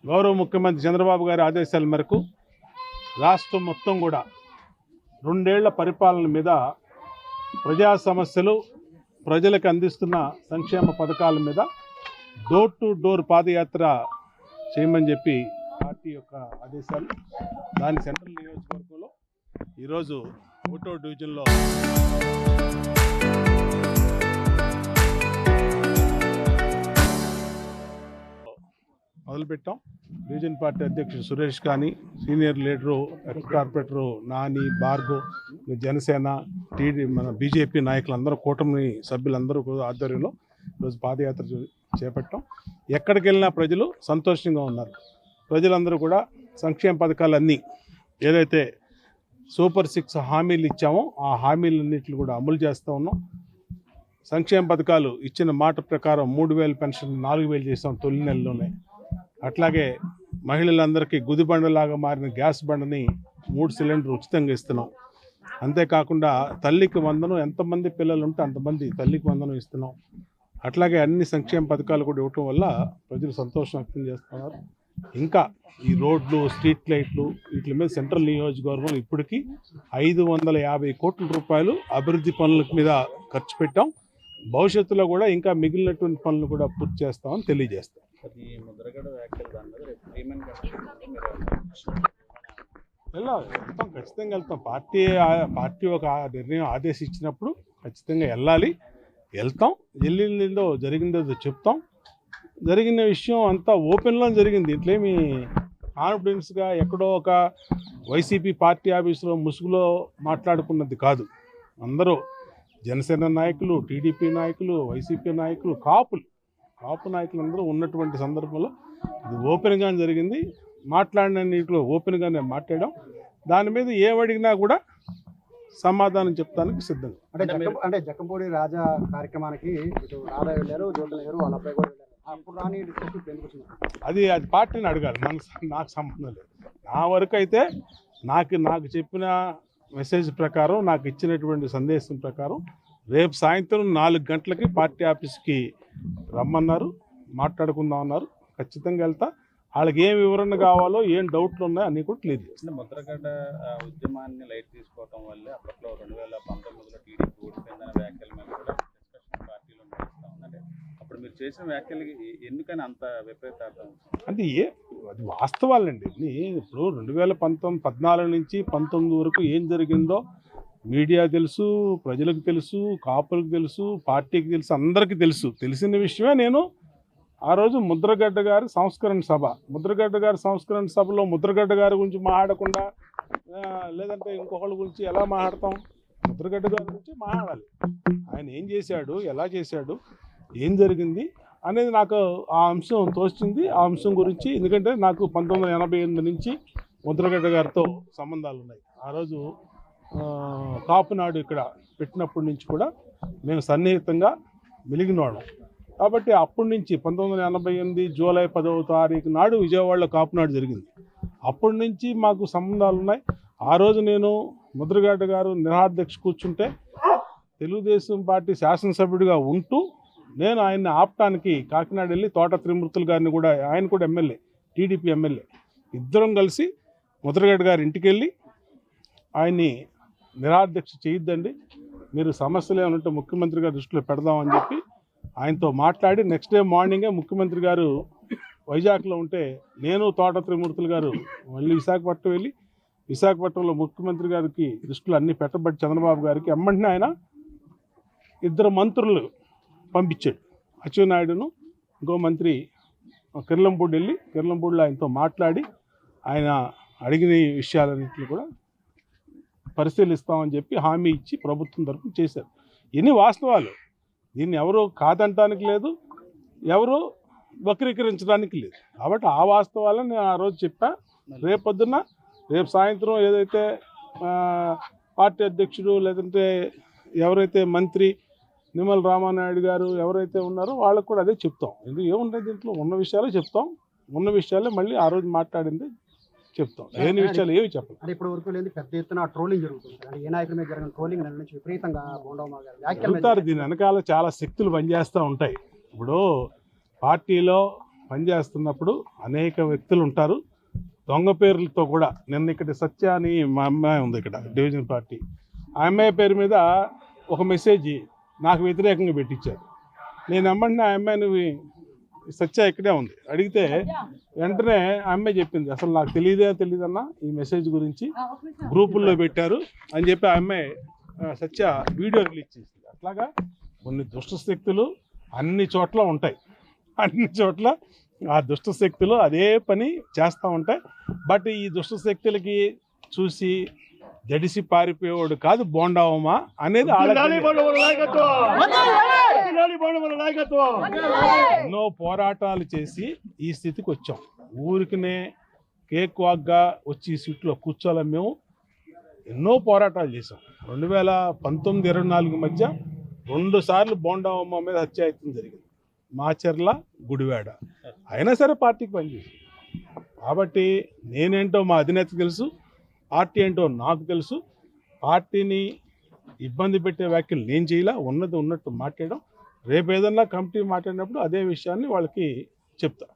గౌరవ ముఖ్యమంత్రి చంద్రబాబు గారి ఆదేశాల మేరకు రాష్ట్రం మొత్తం కూడా 2 ఏళ్ల పరిపాలన మీద ప్రజా సమస్యలు, ప్రజలకు అందిస్తున్న సంక్షేమ పథకాల మీద డోర్ టు డోర్ పాదయాత్ర చేయమని చెప్పి పార్టీ యొక్క ఆదేశాలు. దాని సెంట్రల్ నియోజకవర్గంలో ఈరోజు 1వ డివిజన్లో మొదలుపెట్టాం. డివిజన్ పార్టీ అధ్యక్షుడు సురేష్ కానీ, senior leader X corporator Nani, Bhargav, Janasena, మన బీజేపీ నాయకులందరూ, కూటమి సభ్యులందరూ ఆధ్వర్యంలో ఈరోజు పాదయాత్ర చేపట్టాం. ఎక్కడికి వెళ్ళినా ప్రజలు సంతోషంగా ఉన్నారు. ప్రజలందరూ కూడా సంక్షేమ పథకాలన్నీ ఏదైతే సూపర్ 6 హామీలు ఇచ్చామో ఆ హామీలన్నింటినీ కూడా అమలు చేస్తూ ఉన్నాం. సంక్షేమ పథకాలు ఇచ్చిన మాట ప్రకారం 3000 పెన్షన్ 4000 చేసాం తొలి నెలలోనే. అట్లాగే మహిళలందరికీ గుదిబండలాగా మారిన గ్యాస్ బండని 3 సిలిండర్ ఉచితంగా ఇస్తున్నాం. అంతేకాకుండా తల్లికి వందనం, ఎంతమంది పిల్లలు ఉంటే అంతమంది తల్లికి వందనం ఇస్తున్నాం. అట్లాగే అన్ని సంక్షేమ పథకాలు కూడా ఇవ్వటం వల్ల ప్రజలు సంతోషం వ్యక్తం చేస్తున్నారు. ఇంకా ఈ రోడ్లు, స్ట్రీట్ లైట్లు వీటి మీద సెంట్రల్ నియోజకవర్గం ఇప్పటికీ 550 కోట్ల రూపాయలు అభివృద్ధి పనుల మీద ఖర్చు పెట్టాం. భవిష్యత్తులో కూడా ఇంకా మిగిలినటువంటి పనులు కూడా పూర్తి చేస్తామని తెలియజేస్తాం. వెళ్తాం, ఖచ్చితంగా వెళ్తాం. పార్టీ ఒక నిర్ణయం ఆదేశించినప్పుడు ఖచ్చితంగా వెళ్ళాలి. వెళ్తాం, వెళ్ళిందో జరిగిందో చెప్తాం. జరిగిన విషయం అంతా ఓపెన్లో జరిగింది. ఇట్లేమి కాన్ఫిడెన్స్గా ఎక్కడో ఒక వైసీపీ పార్టీ ఆఫీసులో ముసుగులో మాట్లాడుకున్నది కాదు. అందరూ జనసేన నాయకులు, టీడీపీ నాయకులు, వైసీపీ నాయకులు, కాపు నాయకులు అందరూ ఉన్నటువంటి సందర్భంలో ఇది ఓపెన్గా జరిగింది. మాట్లాడిన నీటిలో ఓపెన్గానే మాట్లాడాం. దాని మీద ఏమడిగినా కూడా సమాధానం చెప్తానికి సిద్ధంగా. అంటే జక్కంపూడి రాజా కార్యక్రమానికి ఇటు రాధా వెళ్ళారు, జ్యోతులు గారు, వాళ్ళ అబ్బాయి కూడా వెళ్ళారు. అప్పుడు రాని అది పార్టీని అడగాలి, నాకు సంబంధం లేదు. నా వరకు అయితే నాకు చెప్పిన మెసేజ్ ప్రకారం, నాకు ఇచ్చినటువంటి సందేశం ప్రకారం రేపు సాయంత్రం 4 గంటలకి పార్టీ ఆఫీస్కి రమ్మన్నారు, మాట్లాడుకుందాం అన్నారు. ఖచ్చితంగా వెళ్తా. వాళ్ళకి ఏం వివరణ కావాలో, ఏం డౌట్లు ఉన్నాయో అన్నీ కూడా క్లియర్ చేస్తాను. ముద్రగడ్డ ఉద్యమాన్ని లైట్ తీసుకోవటం వల్లే అప్పట్లో 2019లో టీడీపీ ఓడిపోయిందనే వ్యాఖ్యల మీద కూడా డిస్కషన్ పార్టీలో నడుస్తూ ఉందంటే అప్పుడు మీరు చేసిన వ్యాఖ్యలకి ఎందుకని అంత విపరీతార్థం? అంటే అది వాస్తవాలండి. ఇప్పుడు 2014 నుంచి 19 వరకు ఏం జరిగిందో మీడియా తెలుసు, ప్రజలకు తెలుసు, కాపులకు తెలుసు, పార్టీకి తెలుసు, అందరికీ తెలుసు. తెలిసిన విషయమే నేను ఆ రోజు ముద్రగడ్డ గారి సంస్కరణ సభలో ముద్రగడ్డ గారి గురించి మాట్లాడకుండా లేదంటే ఇంకొకళ్ళ గురించి ఎలా మాట్లాడతాం? ముద్రగడ్డ గారి గురించి మాట్లాడాలి. ఆయన ఏం చేశాడు, ఎలా చేశాడు, ఏం జరిగింది అనేది నాకు ఆ అంశం తోచింది. ఆ అంశం గురించి, ఎందుకంటే నాకు 1988 నుంచి ముద్రగడ్డ గారితో సంబంధాలు ఉన్నాయి. ఆ రోజు కాపునాడు ఇక్కడ పెట్టినప్పటి నుంచి కూడా మేము సన్నిహితంగా మెలిగినవాళ్ళం. కాబట్టి అప్పటి నుంచి 1988 జూలై 10వ తారీఖు నాడు విజయవాడలో కాపునాడు జరిగింది. అప్పటి నుంచి మాకు సంబంధాలు ఉన్నాయి. ఆ రోజు నేను ముద్రగడ్డ గారు నిరాధ్యక్ష కూర్చుంటే తెలుగుదేశం పార్టీ శాసనసభ్యుడిగా ఉంటూ నేను ఆయన్ని ఆపటానికి కాకినాడ వెళ్ళి తోట త్రిమూర్తులు గారిని కూడా, ఆయన కూడా ఎమ్మెల్యే, టీడీపీ ఎమ్మెల్యే, ఇద్దరం కలిసి ముద్రగడ్డ గారి ఇంటికి వెళ్ళి ఆయన్ని నిరాధ్యక్ష చేయొద్దండి, మీరు సమస్యలు ఏమంటే ముఖ్యమంత్రి గారి దృష్టిలో పెడదామని చెప్పి ఆయనతో మాట్లాడి నెక్స్ట్ డే మార్నింగే ముఖ్యమంత్రి గారు వైజాగ్లో ఉంటే నేను తోట త్రిమూర్తులు గారు మళ్ళీ విశాఖపట్నం వెళ్ళి విశాఖపట్నంలో ముఖ్యమంత్రి గారికి దృష్టిలో అన్నీ పెట్టబట్టి చంద్రబాబు గారికి ఎమ్మంటే ఆయన 2 మంత్రులు పంపించాడు. అచ్చెన్నాయుడును ఇంకో మంత్రి కిర్లంపూడి వెళ్ళి కిర్లంపూడిలో ఆయనతో మాట్లాడి ఆయన అడిగిన విషయాలన్నింటినీ కూడా పరిశీలిస్తామని చెప్పి హామీ ఇచ్చి ప్రభుత్వం తరఫున చేశారు. ఇన్ని వాస్తవాలు. దీన్ని ఎవరు కాదంటానికి లేదు, ఎవరు వక్రీకరించడానికి లేదు. కాబట్టి ఆ వాస్తవాలను నేను ఆ రోజు చెప్పా. రేపు సాయంత్రం ఏదైతే పార్టీ అధ్యక్షుడు లేదంటే ఎవరైతే మంత్రి నిమ్మల రామానాయుడు గారు ఎవరైతే ఉన్నారో వాళ్ళకు కూడా అదే చెప్తాం. ఎందుకు ఏముంటుంది దీంట్లో, ఉన్న విషయాలే చెప్తాం. ఉన్న విషయాలే మళ్ళీ ఆ రోజు మాట్లాడింది చెప్తాం. లేని విషయాలు ఏమి చెప్పాలి. అంటే ఇప్పటి వరకు లేదు, పెద్ద ఎత్తున ట్రోలింగ్ జరుగుతుంది. అంటే ఏ నాయకుల మీద జరిగిన ట్రోలింగ్ నుంచి విపరీతంగా దీని వెనకాల చాలా శక్తులు పనిచేస్తూ ఉంటాయి. ఇప్పుడు పార్టీలో పనిచేస్తున్నప్పుడు అనేక వ్యక్తులు ఉంటారు, దొంగ పేర్లతో కూడా. నిన్న ఇక్కడ సత్య అని మా అమ్మాయి ఉంది ఇక్కడ డివిజన్ పార్టీ, ఆ అమ్మాయి పేరు మీద ఒక మెసేజ్ నాకు వ్యతిరేకంగా పెట్టించారు. నేను నమ్మండి ఆ అమ్మాయిని సత్య ఇక్కడే ఉంది అడిగితే వెంటనే ఆ అమ్మాయి చెప్పింది, అసలు నాకు తెలియదన్నా ఈ మెసేజ్ గురించి గ్రూపుల్లో పెట్టారు అని చెప్పి ఆ అమ్మాయి సత్య వీడియో రిలీజ్ చేసింది. అట్లాగా కొన్ని దుష్ట శక్తులు అన్ని చోట్ల ఉంటాయి, అన్ని చోట్ల ఆ దుష్ట శక్తులు అదే పని చేస్తూ ఉంటాయి. బట్ ఈ దుష్ట శక్తులకి చూసి జడిసి పారిపోయేవాడు కాదు బోండావమా అనేది ఎన్నో పోరాటాలు చేసి ఈ స్థితికి వచ్చాం. ఊరికినే కేక్ వాగ్గా వచ్చి ఈ సీట్లో కూర్చోలేం. మేము ఎన్నో పోరాటాలు చేసాం. 2019-24 మధ్య 2 సార్లు బోండావమ్మ మీద హత్యాయత్నం జరిగింది, మాచర్ల, గుడివాడ. అయినా సరే పార్టీకి పనిచేసి. కాబట్టి నేనేంటో మా అధినేత తెలుసు, పార్టీ ఏంటో నాకు తెలుసు. పార్టీని ఇబ్బంది పెట్టే వ్యాఖ్యలు నేను చేయాల, ఉన్నది ఉన్నట్టు మాట్లాడడం. రేపు ఏదన్నా కమిటీ మాట్లాడినప్పుడు అదే విషయాన్ని వాళ్ళకి చెప్తా.